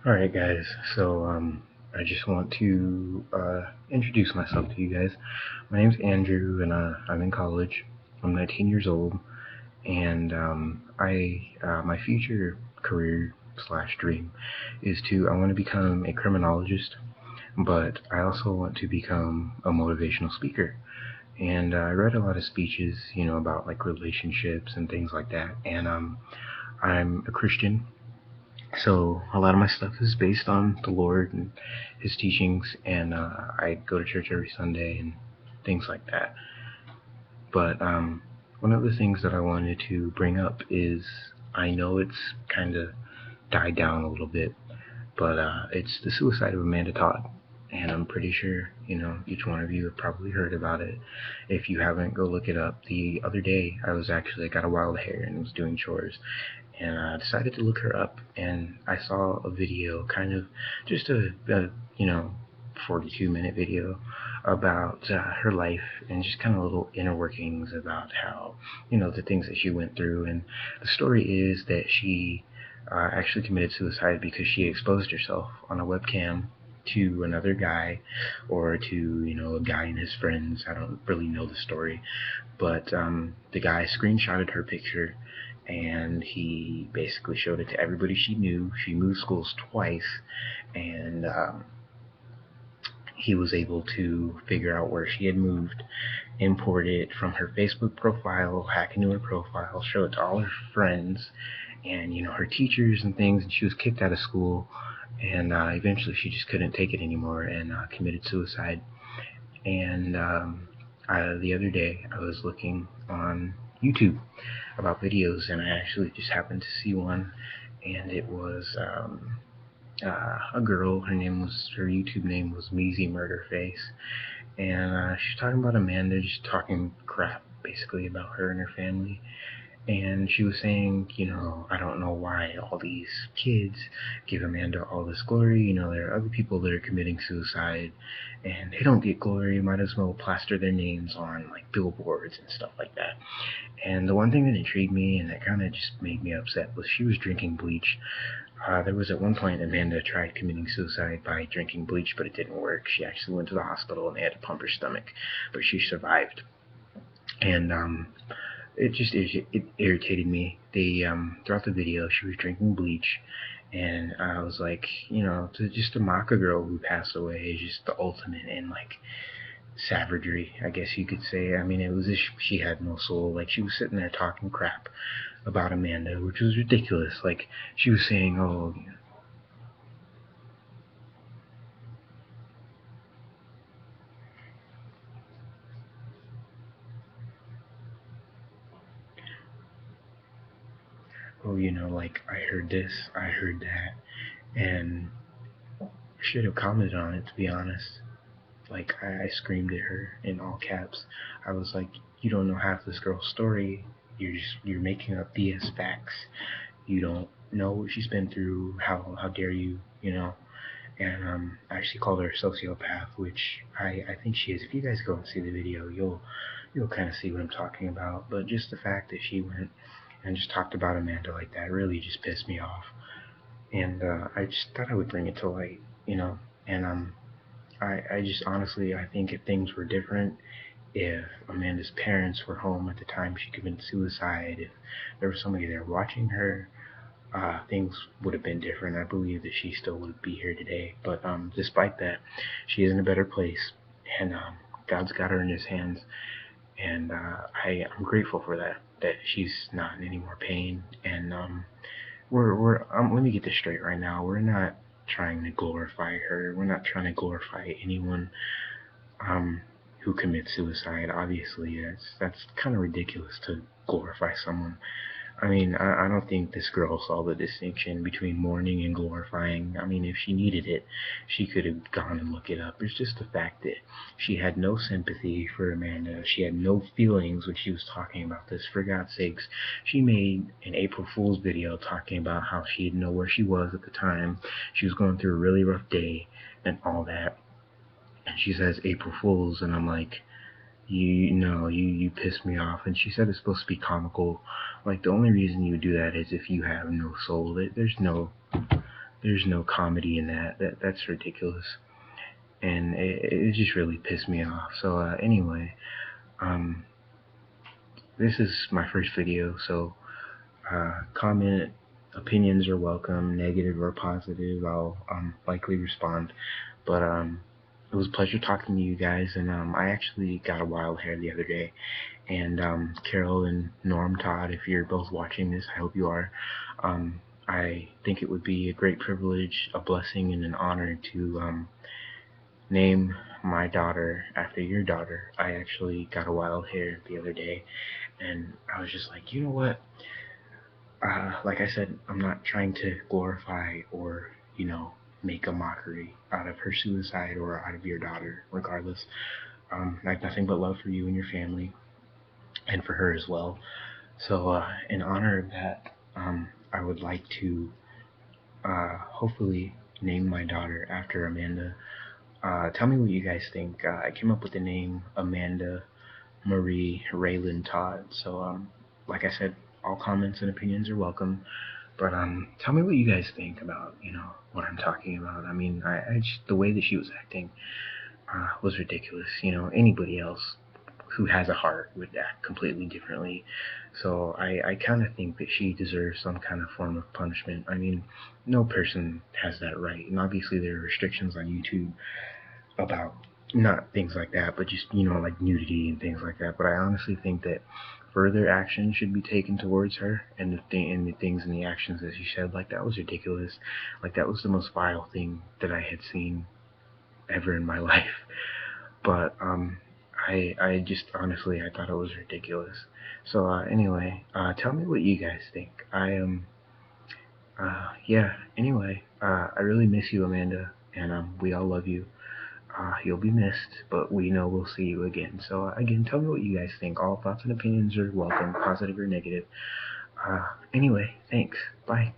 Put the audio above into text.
Alright guys, so I just want to introduce myself to you guys. My name's Andrew and I'm in college. I'm 19 years old and my future career slash dream is I want to become a criminologist, but I also want to become a motivational speaker. And I read a lot of speeches, about like relationships and things like that. And I'm a Christian, so a lot of my stuff is based on the Lord and His teachings, and I go to church every Sunday and things like that. But one of the things that I wanted to bring up is I know it's kind of died down a little bit, but it's the suicide of Amanda Todd. And I'm pretty sure, each one of you have probably heard about it. If you haven't, go look it up. The other day, I got a wild hair and was doing chores, and I decided to look her up, and I saw a video, kind of just a 42-minute video about her life and just kind of little inner workings about how, the things that she went through. And the story is that she actually committed suicide because she exposed herself on a webcam to another guy, or to a guy and his friends. I don't really know the story, but the guy screenshotted her picture and he basically showed it to everybody she knew. She moved schools twice, and he was able to figure out where she had moved, import it from her Facebook profile, hack into her profile, show it to all her friends and her teachers and things, and she was kicked out of school. And eventually she just couldn't take it anymore and committed suicide. And the other day I was looking on YouTube about videos, and I actually just happened to see one, and it was a girl. Her YouTube name was Measy Murderface, and she's talking about Amanda, just talking crap basically about her and her family. And she was saying, I don't know why all these kids give Amanda all this glory. There are other people that are committing suicide and they don't get glory. Might as well plaster their names on like billboards and stuff like that. And the one thing that intrigued me and that kind of just made me upset was she was drinking bleach. There was at one point Amanda tried committing suicide by drinking bleach, but it didn't work. She actually went to the hospital and they had to pump her stomach, but she survived. And it irritated me. Throughout the video, she was drinking bleach, and I was like, to mock a girl who passed away is just the ultimate in like savagery, I guess you could say. I mean, it was as if she had no soul. Like, she was sitting there talking crap about Amanda, which was ridiculous. Like, she was saying, like, I heard this, I heard that, and I should have commented on it, to be honest. Like, I screamed at her in all caps. I was like, you don't know half this girl's story. You're making up BS facts. You don't know what she's been through. How dare you? And I actually called her a sociopath, which I think she is. If you guys go and see the video, you'll kind of see what I'm talking about. But just the fact that she went and just talked about Amanda like that really just pissed me off. And I just thought I would bring it to light. And I just honestly, I think if things were different, if Amanda's parents were home at the time she committed suicide, if there was somebody there watching her, things would have been different. I believe that she still would be here today. But despite that, she is in a better place, and God's got her in His hands, and I'm grateful for that. That she's not in any more pain, and let me get this straight right now. We're not trying to glorify her. We're not trying to glorify anyone who commits suicide. Obviously, that's kind of ridiculous to glorify someone. I mean, I don't think this girl saw the distinction between mourning and glorifying. I mean, if she needed it, she could have gone and looked it up. It's just the fact that she had no sympathy for Amanda. She had no feelings when she was talking about this. For God's sakes, she made an April Fool's video talking about how she didn't know where she was at the time. She was going through a really rough day and all that. And she says April Fool's, and I'm like, you pissed me off. And she said it's supposed to be comical. Like, the only reason you would do that is if you have no soul. There's no comedy in that. That's ridiculous. And it just really pissed me off. So anyway, this is my first video, so comment. Opinions are welcome, negative or positive. I'll likely respond. But it was a pleasure talking to you guys, and I actually got a wild hair the other day. And Carol and Norm Todd, if you're both watching this, I hope you are. I think it would be a great privilege, a blessing, and an honor to name my daughter after your daughter. I actually got a wild hair the other day, and I was just like, you know what? Like I said, I'm not trying to glorify or, make a mockery out of her suicide or out of your daughter, regardless. I have nothing but love for you and your family, and for her as well. So, in honor of that, I would like to hopefully name my daughter after Amanda. Tell me what you guys think. I came up with the name Amanda Marie Raylan Todd. So, like I said, all comments and opinions are welcome. But tell me what you guys think about, what I'm talking about. I mean, I just, the way that she was acting was ridiculous. Anybody else who has a heart would act completely differently. So I kind of think that she deserves some kind of form of punishment. I mean, no person has that right. And obviously there are restrictions on YouTube about not things like that, but just, like nudity and things like that. But I honestly think that further action should be taken towards her, and the things and the actions that she said, like, that was ridiculous. Like, that was the most vile thing that I had seen ever in my life. But I just honestly, I thought it was ridiculous. So anyway, tell me what you guys think. Yeah. Anyway, I really miss you, Amanda, and we all love you. You'll be missed, but we know we'll see you again. So again, tell me what you guys think. All thoughts and opinions are welcome, positive or negative. Anyway, thanks. Bye.